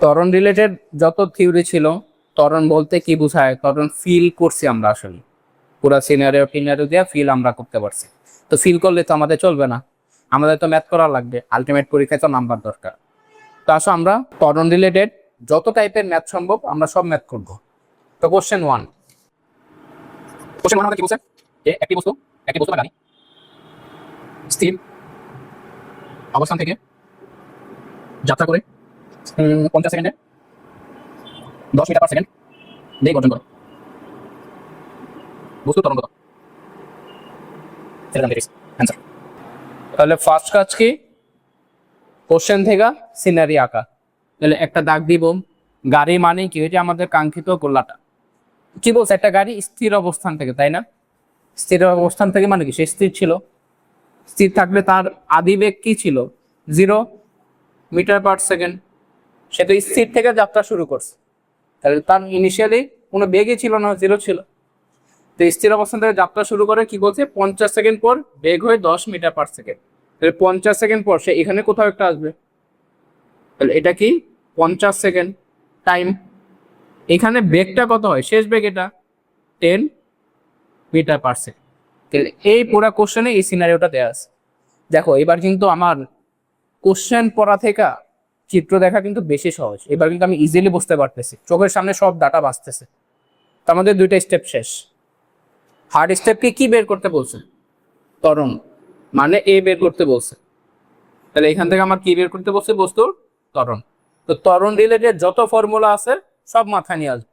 ত্বরণ রিলেটেড যত থিওরি ছিল, ত্বরণ বলতে কি বোঝায়, ত্বরণ ফিল করছি আমরা, আসলে পুরা সিনারিও টিনারিও দিয়ে ফিল আমরা করতে পারছি। তো ফিল করলে তো আমাদের চলবে না, আমাদের তো ম্যাথ করা লাগবে, আলটিমেট পরীক্ষায় তো নাম্বার দরকার। তো আসো আমরা ত্বরণ রিলেটেড যত টাইপের ম্যাথ সম্ভব আমরা সব ম্যাথ করবো। তো কোশ্চেন ওয়ান আমাদের কি বলছে, যে একটি বস্তু বা গাড়ি স্থির অবস্থান থেকে যাত্রা করে 50 সেকেন্ডে 10 মিটার পার সেকেন্ড বেগ অর্জন করে। বস্তু ত্বরণ কত? অ্যান্সার। তাহলে ফার্স্ট কাজ কি, কোশ্চেন থেকে সিনারি আঁকা। তাহলে একটা দাগ দিব, গাড়ি মানে কি, এটা আমাদের কাঙ্ক্ষিত গোলাটা। কি বলছে, একটা গাড়ি স্থির অবস্থান থেকে, তাই না? স্থির অবস্থান থেকে মানে কি, সে স্থির ছিল। স্থির থাকলে তার আদি বেগ কি ছিল, 0 মিটার পার সেকেন্ড। সে তো স্থির থেকে যাত্রা শুরু করছে, তাহলে তার ইনিশিয়ালি কোনো বেগই ছিল না, 0 ছিল। তো স্থির অবস্থান থেকে যাত্রা শুরু করে, কি বলছে, 50 সেকেন্ড পর বেগ হয়ে 10 মিটার পার সেকেন্ড। তাহলে 50 সেকেন্ড পর সে এখানে কোথাও একটা আসবে। তাহলে এটা কি 50 সেকেন্ড টাইম। এখানে বেগটা কত হয়, শেষ বেগ এটা 10 মিটার পার সেকেন্ড। তাহলে এই পুরা কোশ্চেনে এই সিনারিওটা দেওয়া আছে। দেখো এবার কিন্তু আমার কোশ্চেন পড়া থেকে চিত্র দেখা কিন্তু বেশি সহজ। এবার কিন্তু আমি ইজিলি বুঝতে পারতেছি, চোখের সামনে সব ডাটা বাঁচতেছে। তো আমাদের দুইটা স্টেপ শেষ। হার্ড স্টেপকে কি বের করতে বলছে, ত্বরণ মানে এ বের করতে বলছে। তাহলে এখান থেকে আমার কি বের করতে বলছে, বস্তুর ত্বরণ। তো ত্বরণ রিলেটেড যত ফর্মুলা আছে সব মাথায় নিয়ে আসবে।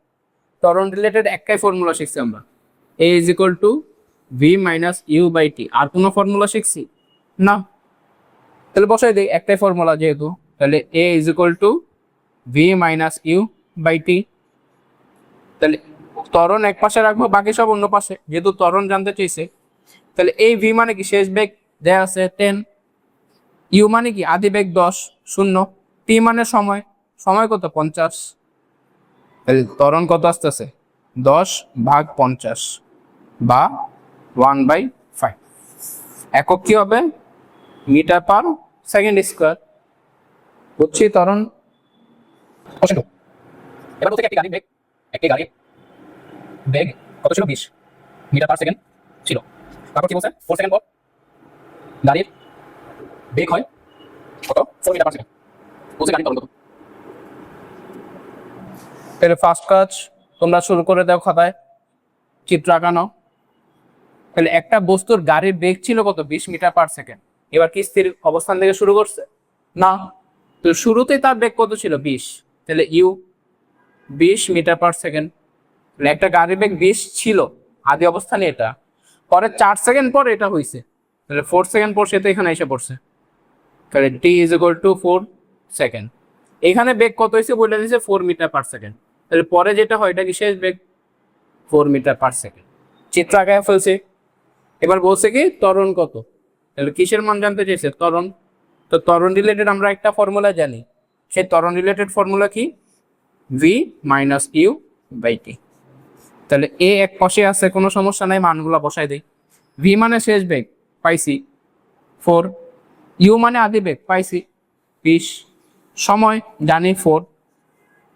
ত্বরণ রিলেটেড একটাই ফর্মুলা শিখছি আমরা, a is equal to v minus u by t. আর কোনো ফর্মুলা শিখছি না? তাহলে বসাই দিই একটাই ফর্মুলা যেহেতু, তাহলে a is equal to v minus u by t. তাহলে ত্বরণ এক পাশে রাখবো, বাকি সব অন্য পাশে, যেহেতু ত্বরণ জানতে চাইছে। তাহলে এই ভি মানে কি, শেষ বেগ দেয়া আছে 10, ইউ মানে কি আদি বেগ 10, 0, টি মানে সময়, সময় কত 50। তাহলে ত্বরণ কত আসতেছে, 10/50 বা 1/5। একক কি হবে, মিটার পার সেকেন্ড স্কোয়ার। বুঝছি ত্বরণ। এবার বলতে একটি গাড়ির বেগ কত ছিল, 20 মিটার পার সেকেন্ড ছিল। তারপর কি বলছে, 4 সেকেন্ড পর গাড়ির বেগ হয় কত, 4 মিটার পার সেকেন্ড। বলছে গাড়ির ত্বরণ কত। তাহলে ফার্স্ট কাজ তোমরা শুরু করে দাও, খাতায় চিত্র আঁকানো। তাহলে একটা বস্তুর গাড়ির বেগ ছিল কত, 20 মিটার পার সেকেন্ড। এবার কি স্থির অবস্থান থেকে শুরু করছে না, তো শুরুতেই তার বেগ কত ছিল, 20। তাহলে ইউ 20 মিটার পার সেকেন্ড। একটা গাড়ির বেগ 20 ছিল আদি অবস্থানে, এটা পরে 4 সেকেন্ড পর এটা হয়েছে, তাহলে 4 সেকেন্ড পর সে তো এখানে এসে পড়ছে। তাহলে টি ইজ ইকুয়াল টু 4 সেকেন্ড। এখানে বেগ কত হয়েছে বলে দিয়েছে, 4 মিটার পার সেকেন্ড। তাহলে পরে যেটা হয়, এটা কি শেষ বেগ, 4 মিটার পার সেকেন্ড। চিত্র আঁকায় ফেলছে। এবার বলছে কি ত্বরণ কত, তাহলে কিসের মান জানতে চাইছে, ত্বরণ। তো ত্বরণ রিলেটেড আমরা একটা ফর্মুলা জানি, সেই ত্বরণ রিলেটেড ফর্মুলা কি, V minus u by t. তাহলে এ এক পাশে আছে, কোনো সমস্যা নাই, মানগুলা বসাই দেই। ভি মানে শেষ বেগ পাইছি 4, ইউ মানে আদি বেগ পাইছি 20, সময় জানি 4।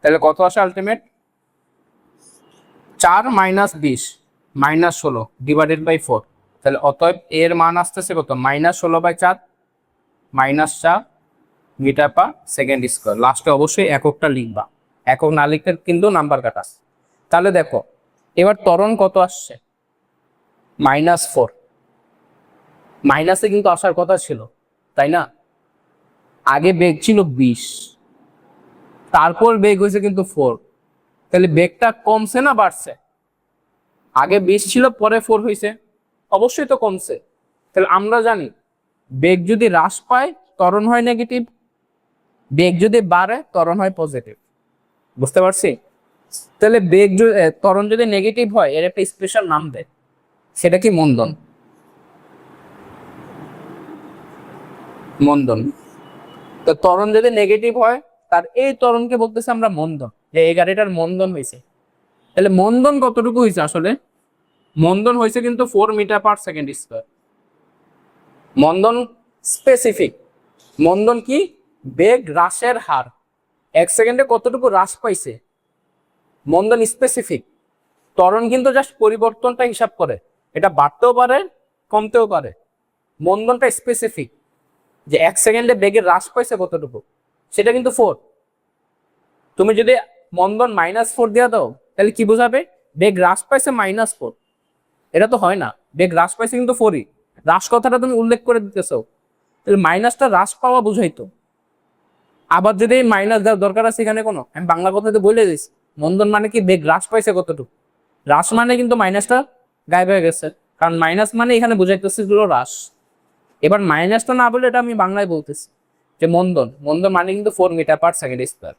তাহলে কত আসে ultimate, 4 minus 20 minus 16 divided by 4। তাহলে অতএব এর মান আসতেছে কত, -16/4 -4 মিটার পার সেকেন্ড স্কোয়ার। লাস্টে অবশ্যই এককটা লিখবা, একক না লিখতে কিন্তু নাম্বার কাটা। তাহলে দেখো এবার ত্বরণ কত আসছে, -4। মাইনাসে কিন্তু আসার কথা ছিল, তাই না? আগে বেগ ছিল 20, তারপর বেগ হয়েছে কিন্তু 4। তাহলে বেগটা কমছে না বাড়ছে, আগে 20 ছিল পরে 4 হয়েছে, অবশ্যই তো কমছে। তাহলে আমরা জানি বেগ যদি হ্রাস পায় ত্বরণ হয় নেগেটিভ, বেগ যদি বাড়ে ত্বরণ হয় পজিটিভ। বুঝতে পারছি? তাহলে বেগ ত্বরণ যদি নেগেটিভ হয়, এর একটা স্পেশাল নাম দেয়, সেটা কি, মন্দন। মন্দন। তো ত্বরণ যদি নেগেটিভ হয়, তার এই ত্বরণকে বলতেছে আমরা মন্দন, যে এই গাড়িটার মন্দন হয়েছে। তাহলে মন্দন কতটুকু হয়েছে আসলে, মন্দন হয়েছে কিন্তু 4 মিটার পার সেকেন্ড স্কোয়ার। মন্দন স্পেসিফিক, মন্দন কি, বেগ হ্রাসের হার। 1 সেকেন্ডে কতটুকু হ্রাস পাইছে, মন্দন স্পেসিফিক। ত্বরণ কিন্তু জাস্ট পরিবর্তনটা হিসাব করে, এটা বাড়তেও পারে কমতেও পারে। মন্দনটা স্পেসিফিক, যে 1 সেকেন্ডে বেগের হ্রাস পাইছে কতটুকু, সেটা কিন্তু 4। তুমি যদি মন্দন -4 দিয়ে দাও তাহলে কি বোঝাবে, বেগ হ্রাস পাইছে -4। এটা তো হয় না, বেগ হ্রাস পাইছে কিন্তু 4ই, হ্রাস কথাটা তুমি উল্লেখ করে দিতেছো, তাহলে মাইনাসটা হ্রাস পাওয়া বুঝাইতো। আবার যদি মাইনাস দেওয়ার দরকার আছে এখানে কোনো, আমি বাংলা কথাতে বলে দিচ্ছি, মন্দন মানে কি বেগ হ্রাস পাইছে কতটুকু, হ্রাস মানে কিন্তু মাইনাসটা গায়েব হয়ে গেছে, কারণ মাইনাস মানে এখানে বুঝাইতেছে হ্রাস। এবার মাইনাসটা না বলে এটা আমি বাংলায় বলতেছি যে মন্দন, মন্দন মানে কিন্তু 4 মিটার পার সেকেন্ড স্কয়ার।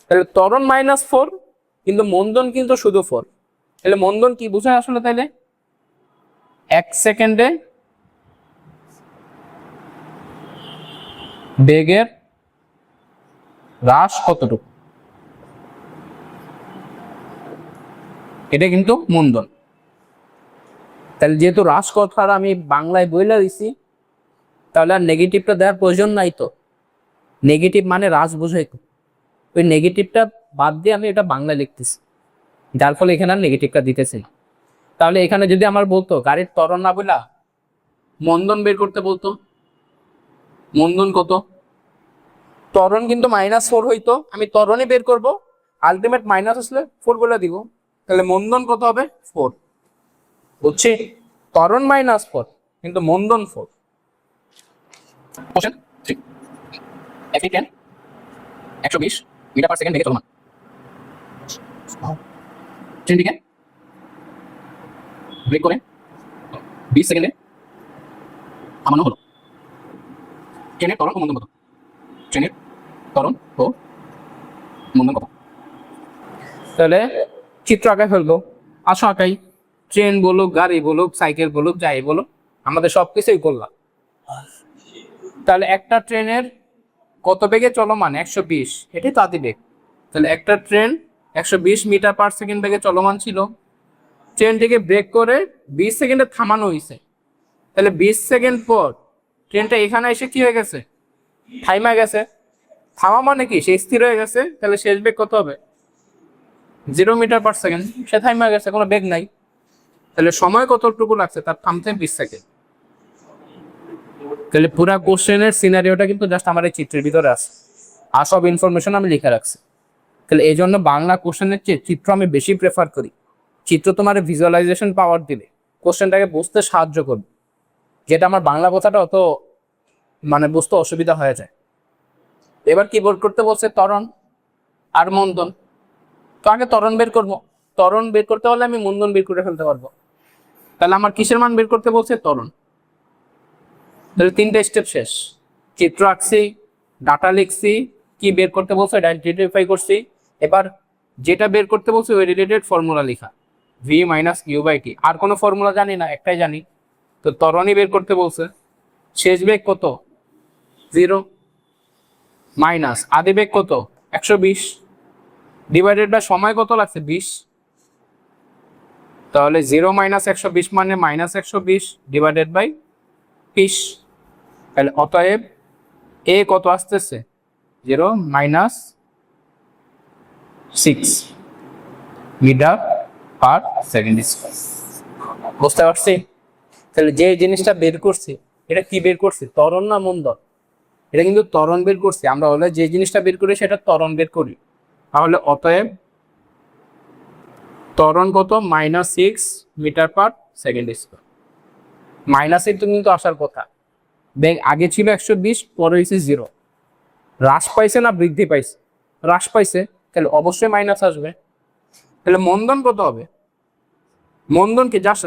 তাহলে ত্বরণ -4 কিন্তু মন্দন কিন্তু শুধু 4। তাহলে মন্দন কি বোঝায় আসলে, তাইলে 1 সেকেন্ডে বেগের হ্রাস কতটুকু, এটা কিন্তু মন্দন। তাহলে যেহেতু হ্রাস কথাটা আমি বাংলায় বইলা দিছি, তাহলে আর নেগেটিভটা দেওয়ার প্রয়োজন নাই। তো নেগেটিভ মানে হ্রাস বোঝাই, তো ওই নেগেটিভটা বাদ দিয়ে আমি এটা বাংলায় লিখতেছি, যার ফলে এখানে আর নেগেটিভটা দিতেছি না। তাহলে এখানে যদি আমার বলতো গাড়ির ত্বরণ না বলা মন্দন বের করতে বলতো, মন্দন কত, ত্বরণ কিন্তু -4 হইতো, আমি ত্বরণই বের করব, আলটিমেট মাইনাস আসলে 4 বলে দিব, তাহলে মন্দন কত হবে 4। বুঝছি, ত্বরণ -4 কিন্তু মন্দন 4। কোশ্চেন 3, একটি ট্রেন 120 মিটার পার সেকেন্ড বেগে চলমান, ট্রেনটিকে ব্রেক করে 20 সেকেন্ডে থামানো হলো। ট্রেনের ত্বরণ ও মন্দন কত, ট্রেনের ত্বরণ ও মন্দন কত। তাহলে চিত্র আঁকায় ফেলবো, আসো আঁকাই। ট্রেন বলুক, গাড়ি বলুক, সাইকেল বলুক, যাই বলুক, আমাদের সবকিছুই করলাম। তাহলে একটা ট্রেনের কত বেগে চলমান, 120, এটাই তো আদি বেগ। তাহলে একটা ট্রেন 120 মিটার পার সেকেন্ড বেগে চলমান ছিল, ট্রেনটিকে ব্রেক করে 20 সেকেন্ডে থামানো হয়েছে। তাহলে 20 সেকেন্ড পর ট্রেনটা এখানে এসে কি হয়ে গেছে, থাইমা গেছে। থামা মানে কি, সে স্থির হয়ে গেছে, তাহলে শেষ বেগ কত হবে 0 মিটার পার সেকেন্ড, সে থাইমা গেছে, কোনো বেগ নাই। তাহলে সময় কতটুকু লাগছে তার থামতে, 20 সেকেন্ড। তাহলে পুরা কোশ্চেনের সিনারিওটা কিন্তু জাস্ট আমার এই চিত্রের ভিতরে আছে, আর সব ইনফরমেশন আমি লিখে রাখছি। তাহলে এই জন্য বাংলা কোশ্চেনের চেয়ে চিত্র আমি বেশি প্রেফার করি। চিত্র তোমার ভিজুয়ালাইজেশন পাওয়ার দিবে, কোশ্চেনটাকে বুঝতে সাহায্য করবে, যেটা আমার বাংলা কথাটা অত মানে বুঝতে অসুবিধা হয়ে যায়। এবার কি বের করতে বলছে, ত্বরণ আর মন্দন। তো আগে ত্বরণ বের করবো, ত্বরণ বের করতে হলে আমি মন্দন বের করে ফেলতে পারবো। তাহলে আমার কিসের মান বের করতে বলছে, ত্বরণ। তাহলে 3টা স্টেপ শেষ, চিত্র আঁকছি, ডাটা লিখছি, কি বের করতে বলছে এটা আইডেন্টিফাই করছি। এবার যেটা বের করতে বলছে ওই রিলেটেড ফর্মুলা লেখা, V minus Q by t. আর কোনো ফর্মুলা জানি না, একটাই জানি, তো ত্বরণই বের করতে বলছে। শেষ বেগ কত 0, মাইনাস আদি বেগ কত 120, ডিভাইডেড বাই সময় কত লাগছে 20। তাহলে 0 মাইনাস 120 মানে -120 ডিভাইডেড বাই 20। তাহলে অতএব এ কত আসতেছে 0 minus 6 metre per second square. বুঝতে পারছি। তাহলে যে জিনিসটা বের করছি এটা কি বের করছি, ত্বরণ না মন্দন, এটা কিন্তু ত্বরণ বের করছি আমরা। হলে যে জিনিসটা বের করি সেটা ত্বরণ বের করি। তাহলে অতএব ত্বরণ কত -6 মিটার পার সেকেন্ড স্কয়ার। মাইনাসের তো কিন্তু আসার কথা, বেগ আগে ছিল 120, পরে হয়েছে 0। হ্রাস পাইছে না বৃদ্ধি পাইছে, হ্রাস পাইছে, তাহলে অবশ্যই মাইনাস আসবে। তাহলে মন্দন কত হবে, মন্দন কি জাস্ট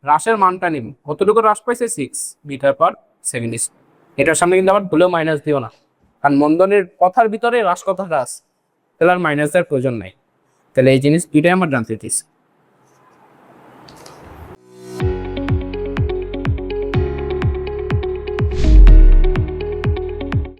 হ্রাসের মানটা নিব, কতটুকু হ্রাস পাইছে 6 মিটার পার সেকেন্ড স্কয়ার। এটার সামনে কিন্তু আবার ভুলেও মাইনাস দিও না, কারণ মন্দনের কথার ভিতরে হ্রাস কথাটা আছে, তাহলে আর মাইনাস দেওয়ার প্রয়োজন নাই। তাহলে এই জিনিস দুইটাই আমার জানতে দিচ্ছে।